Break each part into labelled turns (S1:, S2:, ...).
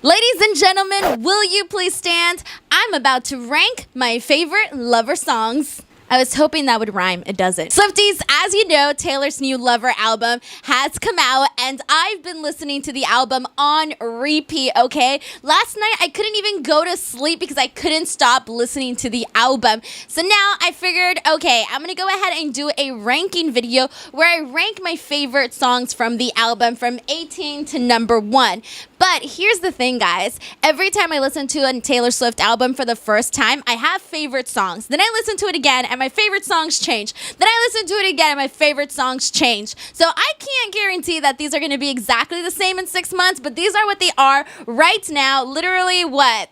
S1: Ladies and gentlemen, will you please stand? I'm about to rank my favorite Lover songs. I was hoping that would rhyme. It doesn't. Swifties, as you know, Taylor's new Lover album has come out, and I've been listening to the album on repeat, okay? Last night, I couldn't even go to sleep because I couldn't stop listening to the album. So now I figured, okay, I'm going to go ahead and do a ranking video where I rank my favorite songs from the album from 18 to number 1. But here's the thing, guys. Every time I listen to a Taylor Swift album for the first time, I have favorite songs. Then I listen to it again, and my favorite songs change. Then I listen to it again, and my favorite songs change. So I can't guarantee that these are going to be exactly the same in 6 months, but these are what they are right now. Literally,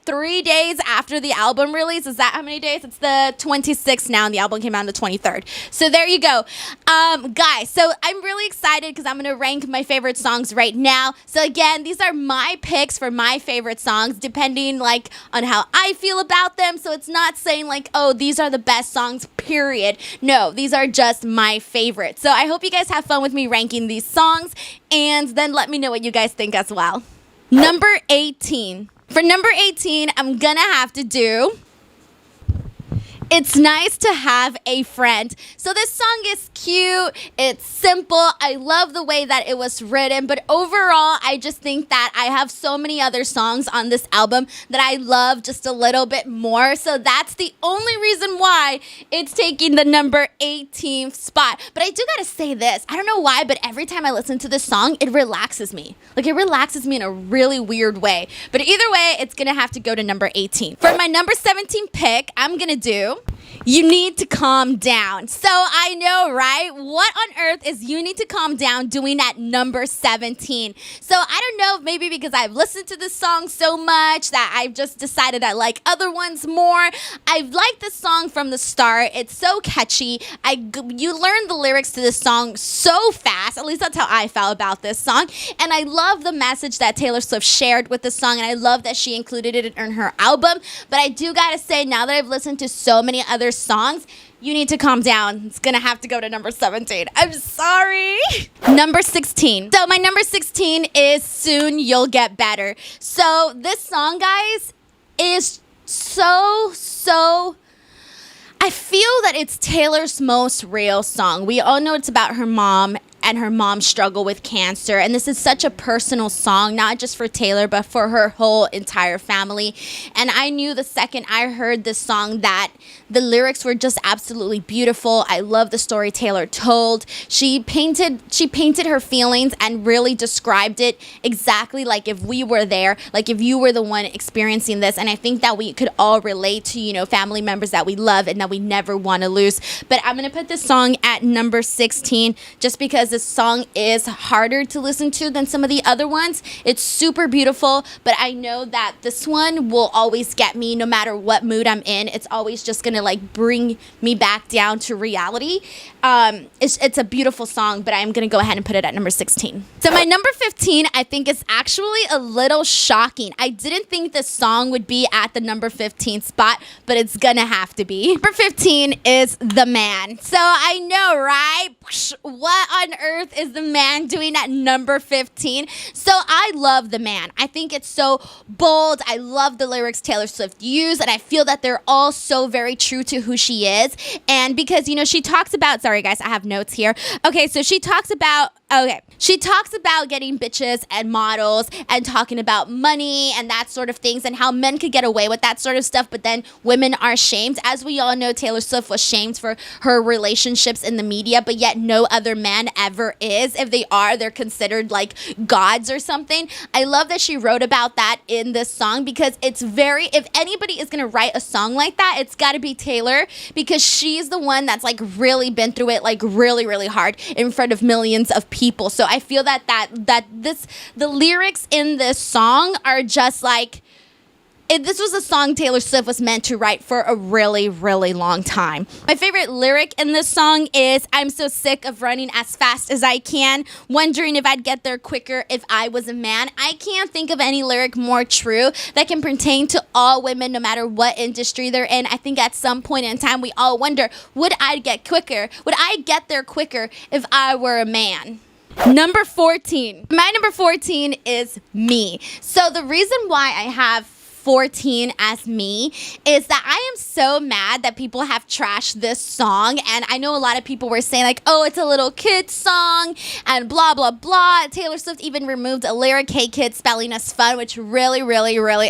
S1: 3 days after the album release? Is that how many days? It's the 26th now, and the album came out on the 23rd. So there you go. Guys, so I'm really excited because I'm going to rank my favorite songs right now. So again, these are my picks for my favorite songs, depending on how I feel about them. So it's not saying oh, these are the best songs, period. No, these are just my favorites. So I hope you guys have fun with me ranking these songs, and then let me know what you guys think as well. Number 18. For number 18, I'm gonna have to do It's Nice to Have a Friend. So this song is cute, it's simple, I love the way that it was written, but overall, I just think that I have so many other songs on this album that I love just a little bit more, so that's the only reason why it's taking the number 18th spot. But I do gotta say this, I don't know why, but every time I listen to this song, it relaxes me. It relaxes me in a really weird way. But either way, it's gonna have to go to number 18. For my number 17 pick, I'm gonna do You Need to Calm Down. So I know, right? What on earth is You Need to Calm Down doing at number 17? So I don't know, maybe because I've listened to this song so much that I've just decided I like other ones more. I've liked this song from the start. It's so catchy. You learn the lyrics to this song so fast. At least that's how I felt about this song. And I love the message that Taylor Swift shared with the song, and I love that she included it in her album. But I do gotta say, now that I've listened to so many other songs, You Need to Calm Down. It's gonna have to go to number 17. I'm sorry. Number 16. So my number 16 is Soon You'll Get Better. So this song, guys, is so I feel that it's Taylor's most real song. We all know it's about her mom and her mom's struggle with cancer. And this is such a personal song, not just for Taylor, but for her whole entire family. And I knew the second I heard this song that the lyrics were just absolutely beautiful. I love the story Taylor told. She painted her feelings and really described it exactly like if we were there, like if you were the one experiencing this. And I think that we could all relate to, family members that we love and that we never want to lose. But I'm going to put this song at number 16 just because this song is harder to listen to than some of the other ones. It's super beautiful, but I know that this one will always get me no matter what mood I'm in. It's always just gonna bring me back down to reality. It's a beautiful song, but I'm gonna go ahead and put it at number 16. So my number 15, I think, is actually a little shocking. I didn't think this song would be at the number 15 spot, but it's gonna have to be. Number 15 is The Man. So I know, right? What on earth is The Man doing at number 15? So I love The Man. I think it's so bold. I love the lyrics Taylor Swift used, and I feel that they're all so very true to who she is. And because, she talks about, sorry guys, I have notes here. Okay, so she talks about getting bitches and models and talking about money and that sort of things and how men could get away with that sort of stuff, but then women are shamed. As we all know, Taylor Swift was shamed for her relationships in the media, but yet no other man ever is. If they are, they're considered like gods or something. I love that she wrote about that in this song because it's if anybody is going to write a song like that, it's got to be Taylor, because she's the one that's really been through it really, really hard in front of millions of people. So I feel that the lyrics in this song are just this was a song Taylor Swift was meant to write for a really, really long time. My favorite lyric in this song is, I'm so sick of running as fast as I can, wondering if I'd get there quicker if I was a man. I can't think of any lyric more true that can pertain to all women, no matter what industry they're in. I think at some point in time, we all wonder, would I get there quicker if I were a man? Number 14. My number 14 is Me. So the reason why I have 14 as Me is that I am so mad that people have trashed this song, and I know a lot of people were saying like, oh, it's a little kid song and blah blah blah. Taylor Swift even removed a lyric, "Hey kids, spelling is fun," which really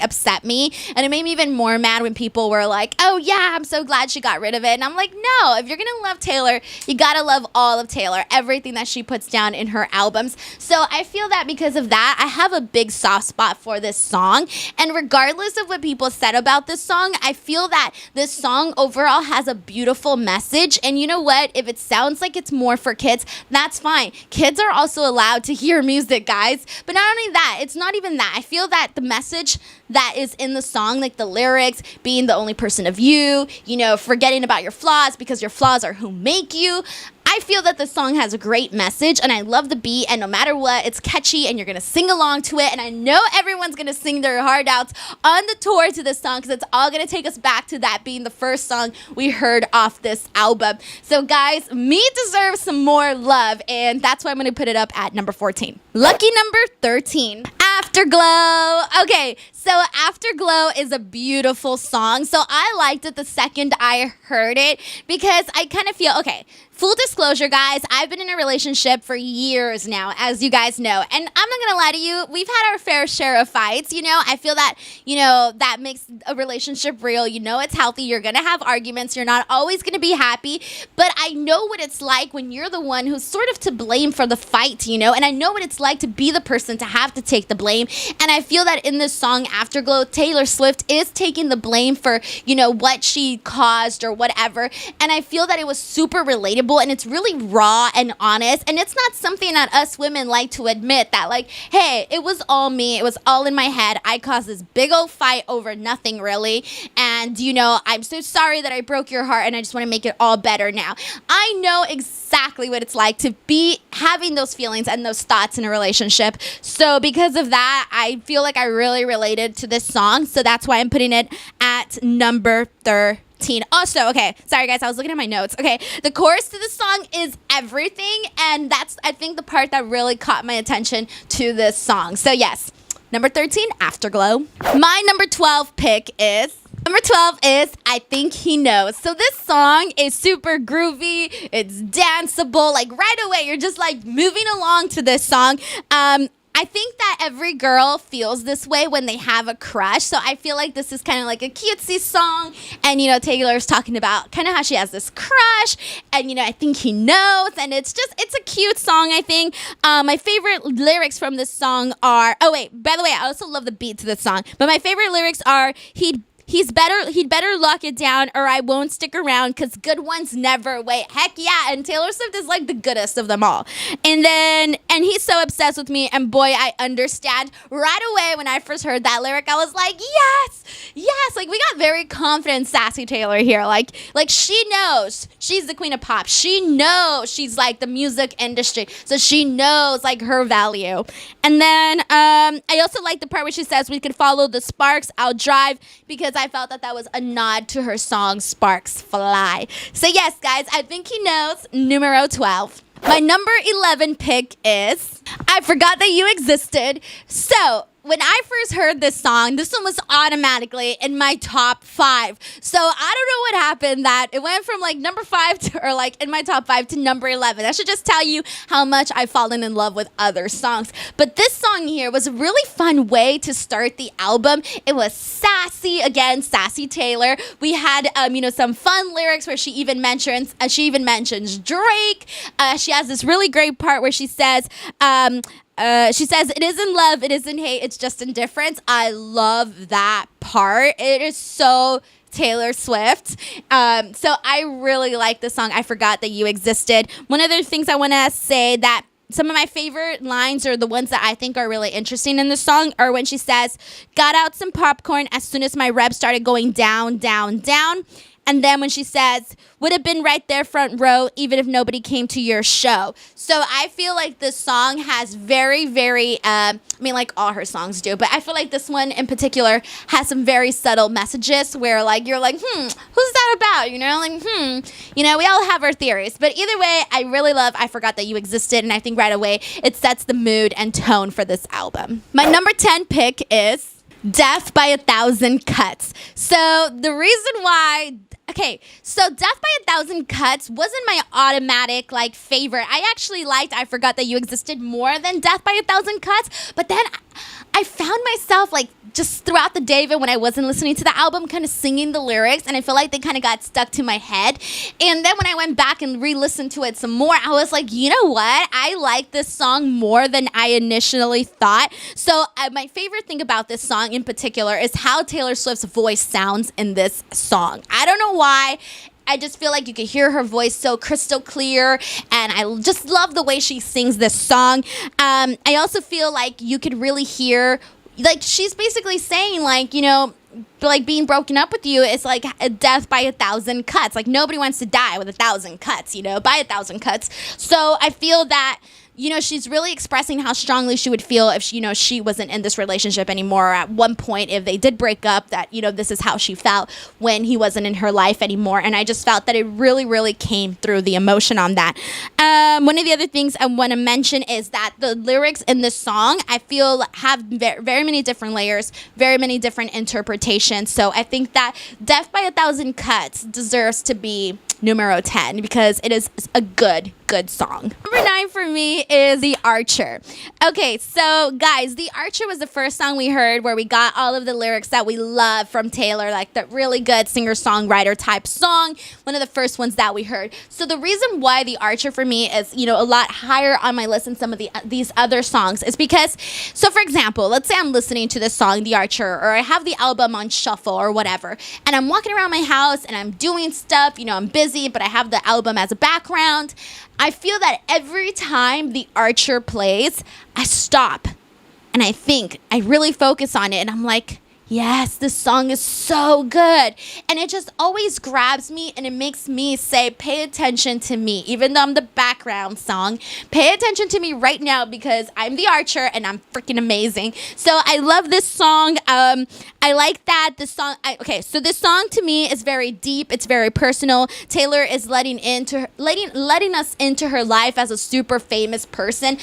S1: upset me, and it made me even more mad when people were like, oh yeah, I'm so glad she got rid of it. And I'm like, no, if you're gonna love Taylor, you gotta love all of Taylor, everything that she puts down in her albums. So I feel that because of that, I have a big soft spot for this song, and regardless of what people said about this song, I feel that this song overall has a beautiful message. And you know what? If it sounds like it's more for kids, that's fine. Kids are also allowed to hear music, guys. But not only that, it's not even that. I feel that the message that is in the song, like the lyrics, being the only person of you, you know, forgetting about your flaws because your flaws are who make you. I feel that the song has a great message, and I love the beat, and no matter what, it's catchy, and you're going to sing along to it, and I know everyone's going to sing their heart out on the tour to this song, because it's all going to take us back to that being the first song we heard off this album. So guys, Me deserves some more love, and that's why I'm going to put it up at number 14. Lucky number 13. Afterglow. Okay, so Afterglow is a beautiful song. So I liked it the second I heard it because I kind of feel, okay, full disclosure, guys, I've been in a relationship for years now, as you guys know. And I'm not going to lie to you, we've had our fair share of fights, you know. I feel that, you know, that makes a relationship real. You know, it's healthy. You're going to have arguments. You're not always going to be happy. But I know what it's like when you're the one who's sort of to blame for the fight, you know. And I know what it's like to be the person to have to take the blame. And I feel that in this song, Afterglow, Taylor Swift is taking the blame for, you know, what she caused or whatever. And I feel that it was super relatable, and it's really raw and honest. And it's not something that us women like to admit, that like, hey, it was all me. It was all in my head. I caused this big old fight over nothing really. And, you know, I'm so sorry that I broke your heart, and I just want to make it all better now. I know exactly what it's like to be having those feelings and those thoughts in a relationship. So because of that, I feel like I really related to this song. So that's why I'm putting it at number 13. Also, okay, sorry guys, I was looking at my notes. Okay, the chorus to the song is everything, and that's, I think, the part that really caught my attention to this song. So yes, number 13, Afterglow. My number 12 pick is... Number 12 is I Think He Knows. So this song is super groovy. It's danceable. Like right away, you're just like moving along to this song. I think that every girl feels this way when they have a crush. So I feel like this is kind of like a cutesy song. And, you know, Taylor's talking about kind of how she has this crush. And, you know, I think he knows. And it's a cute song, I think. My favorite lyrics from this song are... Oh, wait. By the way, I also love the beat to this song. But my favorite lyrics are... He'd better lock it down, or I won't stick around, because good ones never wait. Heck yeah. And Taylor Swift is like the goodest of them all. And he's so obsessed with me, and boy, I understand. Right away when I first heard that lyric, I was like, yes. Like, we got very confident, sassy Taylor here. Like she knows she's the queen of pop. She knows she's like the music industry. So she knows like her value. And then I also like the part where she says, we could follow the sparks, I'll drive, because I felt that was a nod to her song Sparks Fly. So yes, guys, I Think He Knows, numero 12. My number 11 pick is I Forgot That You Existed. So when I first heard this song, this one was automatically in my top 5. So I don't know what happened that it went from like number 5 to, or like in my top 5 to number 11. That should just tell you how much I've fallen in love with other songs. But this song here was a really fun way to start the album. It was sassy, again, sassy Taylor. We had, some fun lyrics where she even mentions Drake. She has this really great part where she says, it isn't love, it isn't hate, it's just indifference. I love that part. It is so Taylor Swift. So I really like the song, I Forgot That You Existed. One of the things I want to say that some of my favorite lines, or the ones that I think are really interesting in the song, are when she says, got out some popcorn as soon as my rep started going down, down, down. And then when she says, would have been right there front row even if nobody came to your show. So I feel like this song has very, very, I mean, like all her songs do, but I feel like this one in particular has some very subtle messages where like you're like, who's that about? You know, like, you know, we all have our theories. But either way, I really love I Forgot That You Existed, and I think right away it sets the mood and tone for this album. My number 10 pick is Death by a Thousand Cuts. So the reason why, so Death by a Thousand Cuts wasn't my automatic like favorite. I actually liked I Forgot That You Existed more than Death by a Thousand Cuts, but then I found myself like just throughout the day, even when I wasn't listening to the album, kind of singing the lyrics, and I feel like they kind of got stuck to my head. And then when I went back and re-listened to it some more, I was like, you know what? I like this song more than I initially thought. So my favorite thing about this song in particular is how Taylor Swift's voice sounds in this song. I don't know why. I just feel like you can hear her voice so crystal clear, and I just love the way she sings this song. I also feel like you could really hear, like, she's basically saying, like, you know, like being broken up with you is like a death by a thousand cuts. Like nobody wants to die with 1,000 cuts, you know, by 1,000 cuts. So I feel that, you know, she's really expressing how strongly she would feel if, you know, she wasn't in this relationship anymore. Or at one point, if they did break up, that, you know, this is how she felt when he wasn't in her life anymore. And I just felt that it really, really came through the emotion on that. One of the other things I want to mention is that the lyrics in this song, I feel, have very many different layers, very many different interpretations. So I think that Death by a Thousand Cuts deserves to be numero 10 because it is a good song. Number 9 for me is The Archer. Okay, so guys, The Archer was the first song we heard where we got all of the lyrics that we love from Taylor, like the really good singer-songwriter type song, one of the first ones that we heard. So the reason why The Archer for me is, you know, a lot higher on my list than some of these other songs is because, so for example, let's say I'm listening to this song, The Archer, or I have the album on shuffle or whatever, and I'm walking around my house and I'm doing stuff, you know, I'm busy, but I have the album as a background. I feel that every time The Archer plays, I stop and I think, I really focus on it, and I'm like, yes, this song is so good. And it just always grabs me, and it makes me say, pay attention to me. Even though I'm the background song, pay attention to me right now because I'm The Archer and I'm freaking amazing. So I love this song. I like that the song, so this song to me is very deep. It's very personal. Taylor is letting us into her life as a super famous person.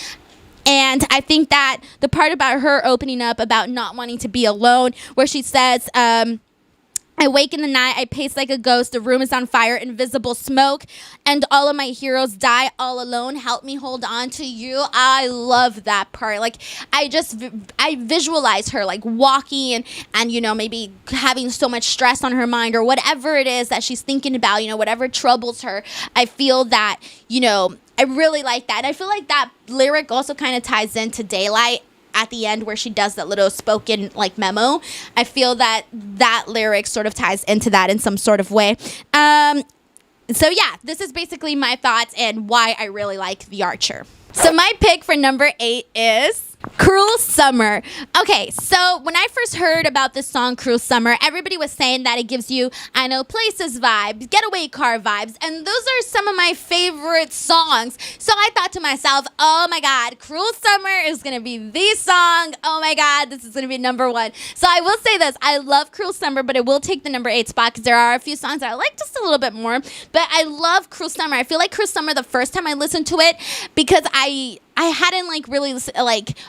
S1: And I think that the part about her opening up about not wanting to be alone, where she says, I wake in the night, I pace like a ghost, the room is on fire, invisible smoke, and all of my heroes die all alone. Help me hold on to you. I love that part. Like, I visualize her like walking and, you know, maybe having so much stress on her mind or whatever it is that she's thinking about, you know, whatever troubles her. I feel that, you know, I really like that. And I feel like that lyric also kind of ties into Daylight at the end where she does that little spoken like memo. I feel that that lyric sort of ties into that in some sort of way. So yeah, this is basically my thoughts and why I really like The Archer. So my pick for number 8 is Cruel Summer. Okay, so when I first heard about this song, Cruel Summer, everybody was saying that it gives you I Know Places vibes, getaway car vibes, and those are some of my favorite songs. So I thought to myself, oh my God, Cruel Summer is going to be the song. Oh my God, this is going to be number 1. So I will say this, I love Cruel Summer, but it will take the number 8 spot because there are a few songs that I like just a little bit more, but I love Cruel Summer. I feel like Cruel Summer the first time I listened to it because I hadn't like really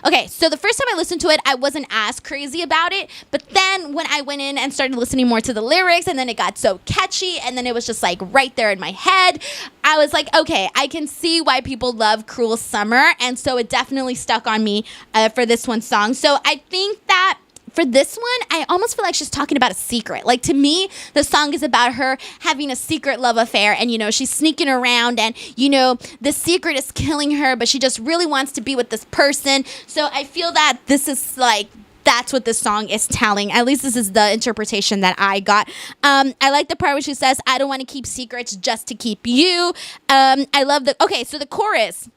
S1: okay, so the first time I listened to it, I wasn't as crazy about it, but then when I went in and started listening more to the lyrics, and then it got so catchy, and then it was just like right there in my head, I was like, okay, I can see why people love Cruel Summer, and so it definitely stuck on me for this one song. So I think that for this one, I almost feel like she's talking about a secret. Like, to me, the song is about her having a secret love affair, and, you know, she's sneaking around, and, you know, the secret is killing her, but she just really wants to be with this person. So I feel that this is, like, that's what this song is telling. At least this is the interpretation that I got. I like the part where she says, I don't want to keep secrets just to keep you. I love so the chorus.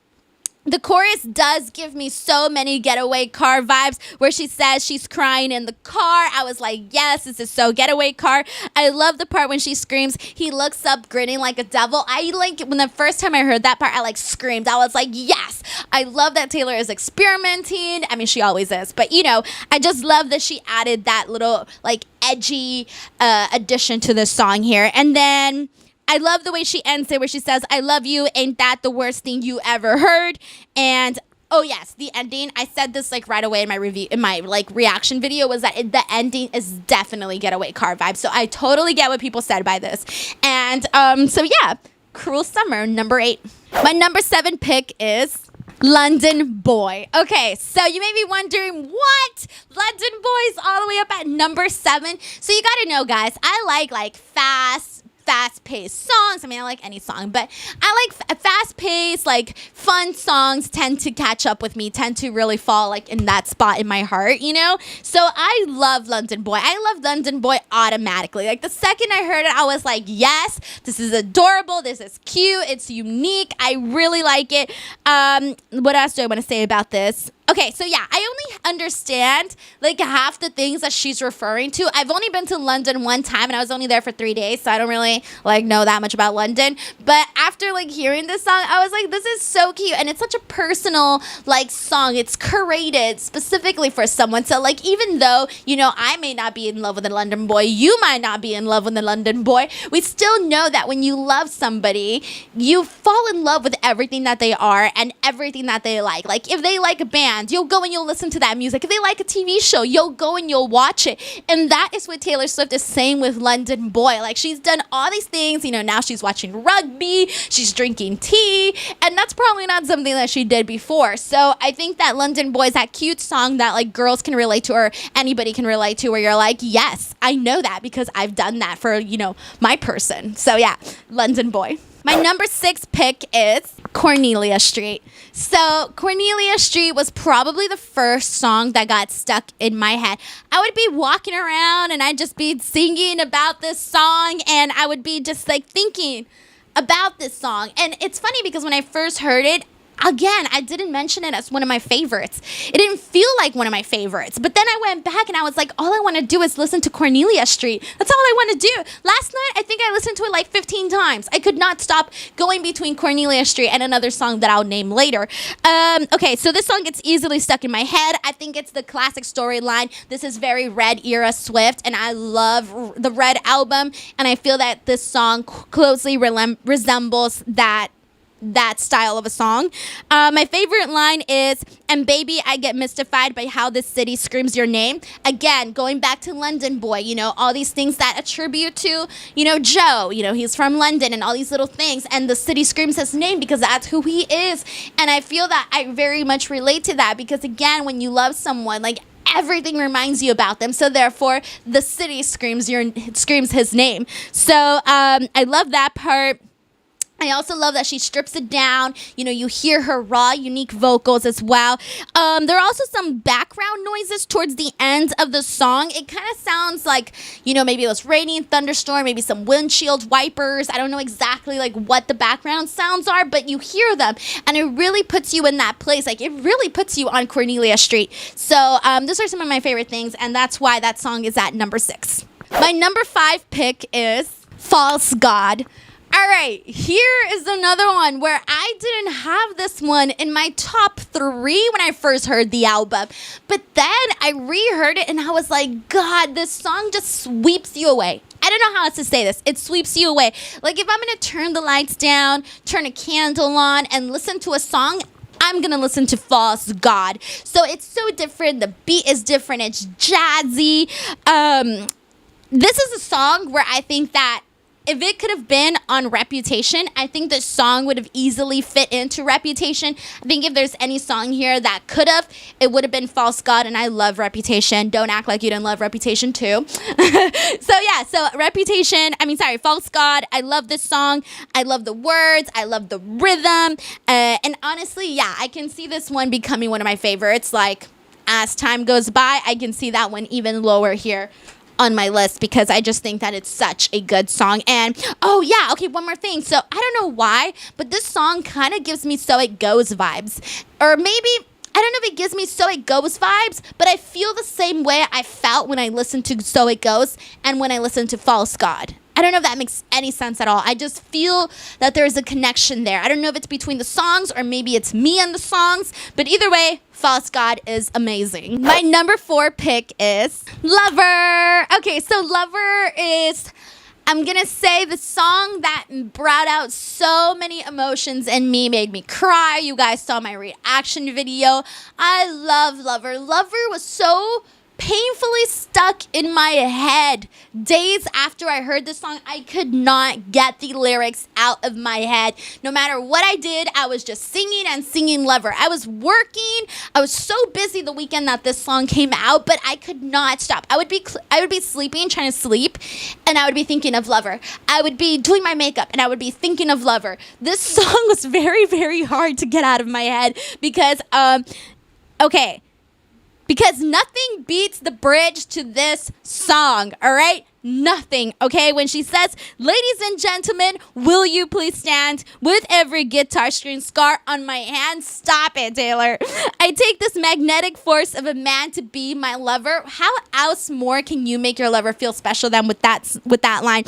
S1: The chorus does give me so many Getaway Car vibes where she says she's crying in the car. I was like, yes, this is so Getaway Car. I love the part when she screams, he looks up grinning like a devil. I like, when the first time I heard that part, I like screamed. I was like, yes. I love that Taylor is experimenting. I mean, she always is. But, you know, I just love that she added that little like edgy addition to the song here. And then I love the way she ends it where she says, I love you, ain't that the worst thing you ever heard? And oh yes, the ending, I said this like right away in my review, in my like reaction video, was that the ending is definitely Getaway Car vibe. So I totally get what people said by this. And so yeah, Cruel Summer, number 8. My number 7 pick is London Boy. Okay, so you may be wondering, what? London Boy's all the way up at number 7. So you gotta know, guys, I like fast-paced songs. I mean, I like any song, but I like fast-paced, like fun songs tend to catch up with me, tend to really fall like in that spot in my heart, you know? So I love London Boy. I love London Boy automatically. Like the second I heard it, I was like, yes, this is adorable. This is cute. It's unique. I really like it. What else do I want to say about this? Okay, so yeah, I only understand like half the things that she's referring to. I've only been to London one time and I was only there for 3 days, so I don't really like know that much about London. But after like hearing this song, I was like, this is so cute, and it's such a personal like song. It's curated specifically for someone. So like, even though, you know, I may not be in love with a London Boy, you might not be in love with a London Boy, we still know that when you love somebody, you fall in love with everything that they are and everything that they like. Like if they like a band, you'll go and you'll listen to that music. If they like a TV show, you'll go and you'll watch it. And that is what Taylor Swift is saying with London Boy. Like, she's done all these things, you know, now she's watching rugby, she's drinking tea, and that's probably not something that she did before. So I think that London Boy is that cute song that like girls can relate to, or anybody can relate to, where you're like, yes, I know that because I've done that for, you know, my person. So yeah, London Boy. My number 6 pick is Cornelia Street. So Cornelia Street was probably the first song that got stuck in my head. I would be walking around and I'd just be singing about this song, and I would be just like thinking about this song. And it's funny because when I first heard it, again, I didn't mention it as one of my favorites. It didn't feel like one of my favorites. But then I went back and I was like, all I want to do is listen to Cornelia Street. That's all I want to do. Last night, I think I listened to it like 15 times. I could not stop going between Cornelia Street and another song that I'll name later. Okay, so this song gets easily stuck in my head. I think it's the classic storyline. This is very Red era Swift, and I love the Red album. And I feel that this song closely resembles that style of a song. My favorite line is, and baby, I get mystified by how this city screams your name. Again, going back to London Boy, you know, all these things that attribute to, you know, Joe, you know, he's from London and all these little things, and the city screams his name because that's who he is. And I feel that I very much relate to that because, again, when you love someone, like, everything reminds you about them, so therefore the city screams his name. So I love that part. I also love that she strips it down. You know, you hear her raw, unique vocals as well. There are also some background noises towards the end of the song. It kind of sounds like, you know, maybe it was raining, thunderstorm, maybe some windshield wipers. I don't know exactly like what the background sounds are, but you hear them, and it really puts you in that place. Like, it really puts you on Cornelia Street. So those are some of my favorite things, and that's why that song is at number 6. My number 5 pick is False God. All right, here is another one where I didn't have this one in my top 3 when I first heard the album. But then I reheard it and I was like, God, this song just sweeps you away. I don't know how else to say this. It sweeps you away. Like, if I'm going to turn the lights down, turn a candle on, and listen to a song, I'm going to listen to False God. So it's so different. The beat is different. It's jazzy. This is a song where I think that if it could have been on Reputation, I think the song would have easily fit into Reputation. I think if there's any song here that could have, it would have been False God, and I love Reputation. Don't act like you didn't love Reputation too. So False God. I love this song. I love the words. I love the rhythm. And honestly, yeah, I can see this one becoming one of my favorites. Like, as time goes by, I can see that one even lower here on my list because I just think that it's such a good song. And oh yeah, okay, one more thing. So I don't know why, but this song kind of gives me So It Goes vibes. Or maybe I don't know if it gives me So It Goes vibes, but I feel the same way I felt when I listened to So It Goes and when I listened to False God. I don't know if that makes any sense at all. I just feel that there's a connection there. I don't know if it's between the songs or maybe it's me and the songs, but either way, False God is amazing. My number 4 pick is Lover. Okay, so Lover is, I'm gonna say, the song that brought out so many emotions in me, made me cry. You guys saw my reaction video. I love Lover. Lover was so painfully stuck in my head. Days after I heard this song, I could not get the lyrics out of my head. No matter what I did, I was just singing and singing Lover. I was working. I was so busy the weekend that this song came out, but I could not stop. I would be sleeping, trying to sleep, and I would be thinking of Lover. I would be doing my makeup, and I would be thinking of Lover. This song was very, very hard to get out of my head because, because nothing beats the bridge to this song, all right? Nothing, okay? When she says, ladies and gentlemen, will you please stand with every guitar string scar on my hand? Stop it, Taylor. I take this magnetic force of a man to be my lover. How else more can you make your lover feel special than with that line?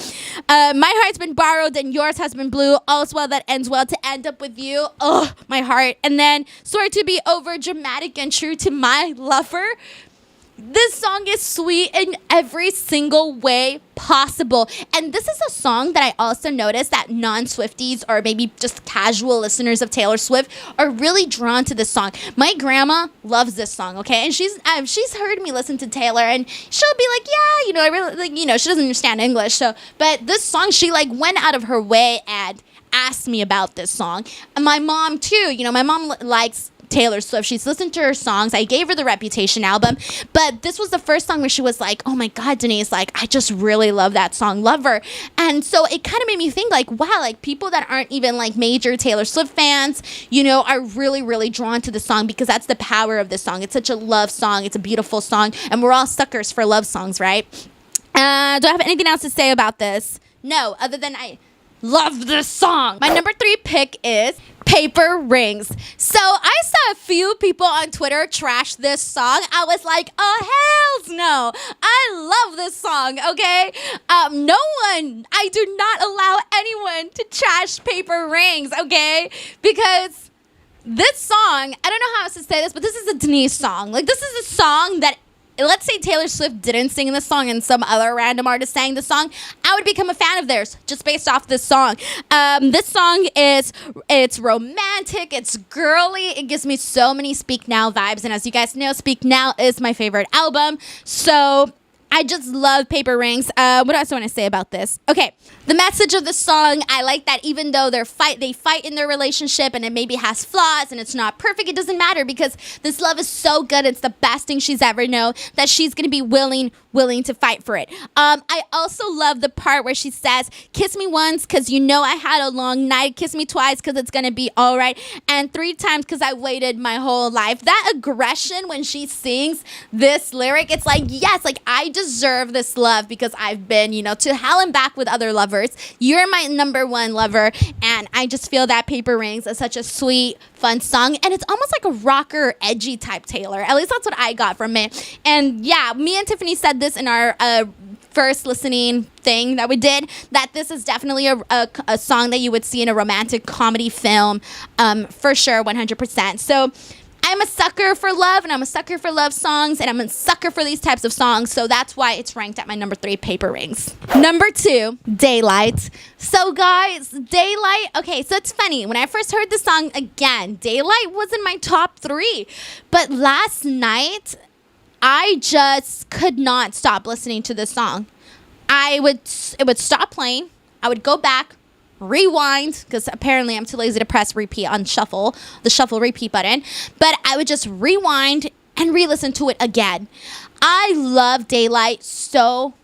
S1: My heart's been borrowed and yours has been blue. All's well that ends well to end up with you. Oh, my heart. And then, sorry to be over dramatic and true to my lover. This song is sweet in every single way possible. And this is a song that I also noticed that non-Swifties or maybe just casual listeners of Taylor Swift are really drawn to this song. My grandma loves this song, okay? And she's heard me listen to Taylor and she'll be like, yeah, I really like, she doesn't understand English. So, but this song, she like went out of her way and asked me about this song. And my mom too, my mom likes Taylor Swift. She's listened to her songs. I gave her the Reputation album, but this was the first song where she was like, oh my God, Denise, like, I just really love that song, Lover. And so it kind of made me think like, wow, like people that aren't even like major Taylor Swift fans, are really, really drawn to the song because that's the power of this song. It's such a love song. It's a beautiful song. And we're all suckers for love songs, right? Do I have anything else to say about this? No, other than I love this song. My number 3 pick is Paper Rings. So I saw a few people on Twitter trash this song. I was like, oh, hells no. I love this song, okay? I do not allow anyone to trash Paper Rings, okay? Because this song, I don't know how else to say this, but this is a Denise song. Like, this is a song that, let's say Taylor Swift didn't sing this song and some other random artist sang the song, I would become a fan of theirs just based off this song. This song it's romantic, it's girly, it gives me so many Speak Now vibes, and as you guys know, Speak Now is my favorite album, so I just love Paper Rings. What else do I want to say about this? Okay, the message of the song, I like that even though they fight in their relationship and it maybe has flaws and it's not perfect, it doesn't matter because this love is so good. It's the best thing she's ever known that she's going to be willing to fight for it. I also love the part where she says, kiss me once because I had a long night. Kiss me twice because it's going to be all right. And 3 times because I waited my whole life. That aggression when she sings this lyric, it's like, yes, like I deserve this love because I've been, to hell and back with other lovers. You're my number 1 lover. And I just feel that Paper Rings is such a sweet, fun song. And it's almost like a rocker, edgy type Taylor. At least that's what I got from it. And yeah, me and Tiffany said this in our first listening thing that we did, that this is definitely a song that you would see in a romantic comedy film, for sure, 100%. So I'm a sucker for love, and I'm a sucker for love songs, and I'm a sucker for these types of songs, so that's why it's ranked at my number 3, Paper Rings. Number 2, Daylight. So guys, Daylight, okay, so it's funny. When I first heard the song, again, Daylight was in my top 3, but last night, I just could not stop listening to this song. It would stop playing. I would go back, rewind, because apparently I'm too lazy to press repeat on the shuffle repeat button. But I would just rewind and re-listen to it again. I love Daylight so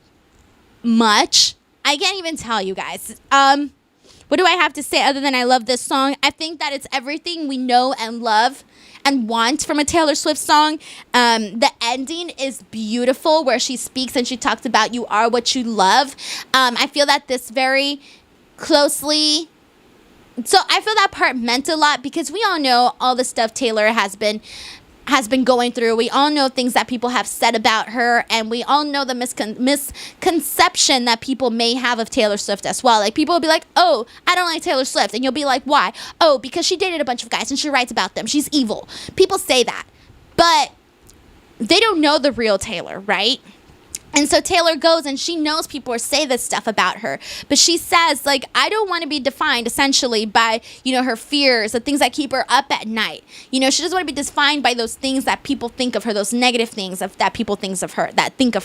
S1: much. I can't even tell you guys. What do I have to say other than I love this song? I think that it's everything we know and love and want from a Taylor Swift song. The ending is beautiful, where she speaks and she talks about you are what you love. I feel that this very closely. So I feel that part meant a lot, because we all know all the stuff Taylor has been going through. We all know things that people have said about her, and we all know the misconception that people may have of Taylor Swift as well. Like, people will be like, oh, I don't like Taylor Swift, and you'll be like, why? Oh, because she dated a bunch of guys and she writes about them. She's evil. People say that, but they don't know the real Taylor, right? And so Taylor goes, and she knows people say this stuff about her, but she says, like, I don't want to be defined essentially by, her fears, the things that keep her up at night. She doesn't want to be defined by those things that people think of her, those negative things that people think of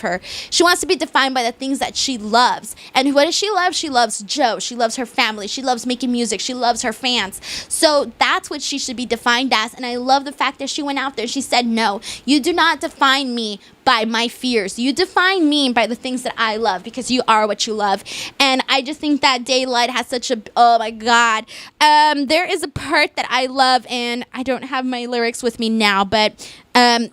S1: her. She wants to be defined by the things that she loves. And what does she love? She loves Joe. She loves her family. She loves making music. She loves her fans. So that's what she should be defined as. And I love the fact that she went out there. She said, no, you do not define me by my fears. You define me by the things that I love, because you are what you love. And I just think that Daylight has such a, oh my God. There is a part that I love, and I don't have my lyrics with me now, but I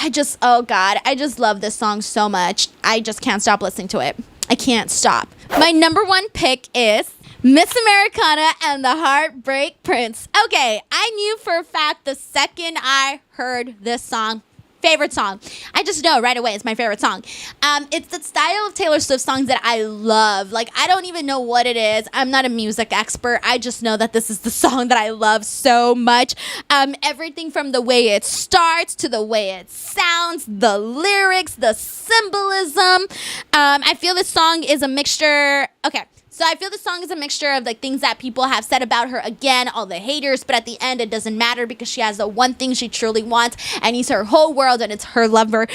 S1: just love this song so much. I just can't stop listening to it. I can't stop. My number one pick is Miss Americana and the Heartbreak Prince. Okay, I knew for a fact the second I heard this song, favorite song. I just know right away it's my favorite song. It's the style of Taylor Swift songs that I love. Like, I don't even know what it is. I'm not a music expert. I just know that this is the song that I love so much. Everything from the way it starts to the way it sounds, the lyrics, the symbolism. I feel this song is a mixture. Okay. So I feel the song is a mixture of like things that people have said about her, again, all the haters, but at the end it doesn't matter, because she has the one thing she truly wants, and he's her whole world, and it's her lover.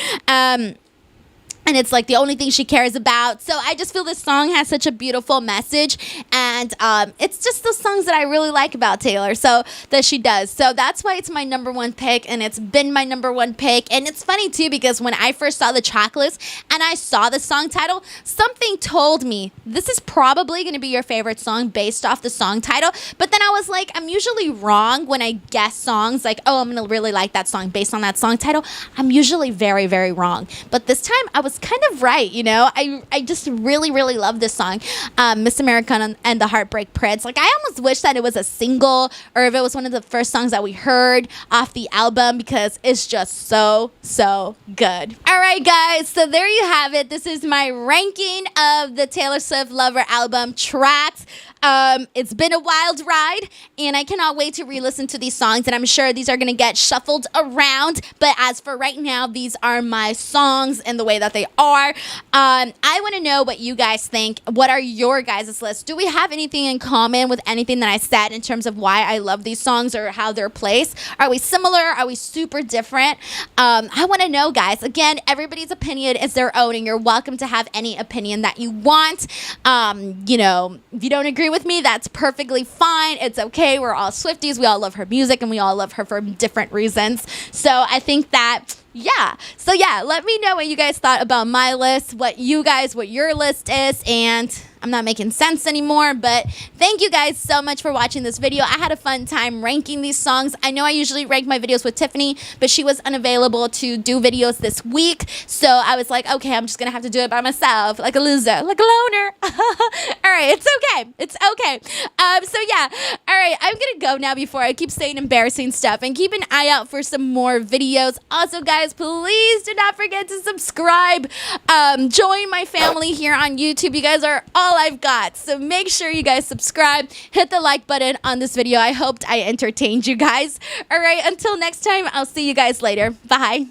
S1: And it's like the only thing she cares about. So I just feel this song has such a beautiful message. And it's just those songs that I really like about Taylor, so that she does. So that's why it's my number one pick, and it's been my number one pick. And it's funny too, because when I first saw the track list and I saw the song title, something told me this is probably going to be your favorite song based off the song title. But then I was like, I'm usually wrong when I guess songs, like, oh, I'm going to really like that song based on that song title. I'm usually very, very wrong. But this time I was kind of right, I just really, really love this song, Miss Americana and the Heartbreak Prince. Like, I almost wish that it was a single, or if it was one of the first songs that we heard off the album, because it's just so good. All right, guys, so there you have it. This is my ranking of the Taylor Swift Lover album tracks. It's been a wild ride, and I cannot wait to re-listen to these songs, and I'm sure these are going to get shuffled around, but as for right now, these are my songs and the way that they are. I want to know what you guys think. What are your guys' lists? Do we have anything in common with anything that I said in terms of why I love these songs or how they're placed? Are we similar? Are we super different? I want to know, guys. Again, everybody's opinion is their own, and you're welcome to have any opinion that you want. If you don't agree with me, that's perfectly fine. It's okay. We're all Swifties. We all love her music, and we all love her for different reasons. So I think that, let me know what you guys thought about my list, what your list is, and I'm not making sense anymore, but thank you guys so much for watching this video. I had a fun time ranking these songs. I know I usually rank my videos with Tiffany, but she was unavailable to do videos this week, so I was like, okay, I'm just gonna have to do it by myself, like a loser, like a loner. All right, it's okay. All right, I'm gonna go now before I keep saying embarrassing stuff, and keep an eye out for some more videos. Also, guys, please do not forget to subscribe. Join my family here on YouTube. You guys are all I've got, so make sure you guys subscribe, hit the like button on this video. I hoped I entertained you guys. All right, until next time, I'll see you guys later. Bye.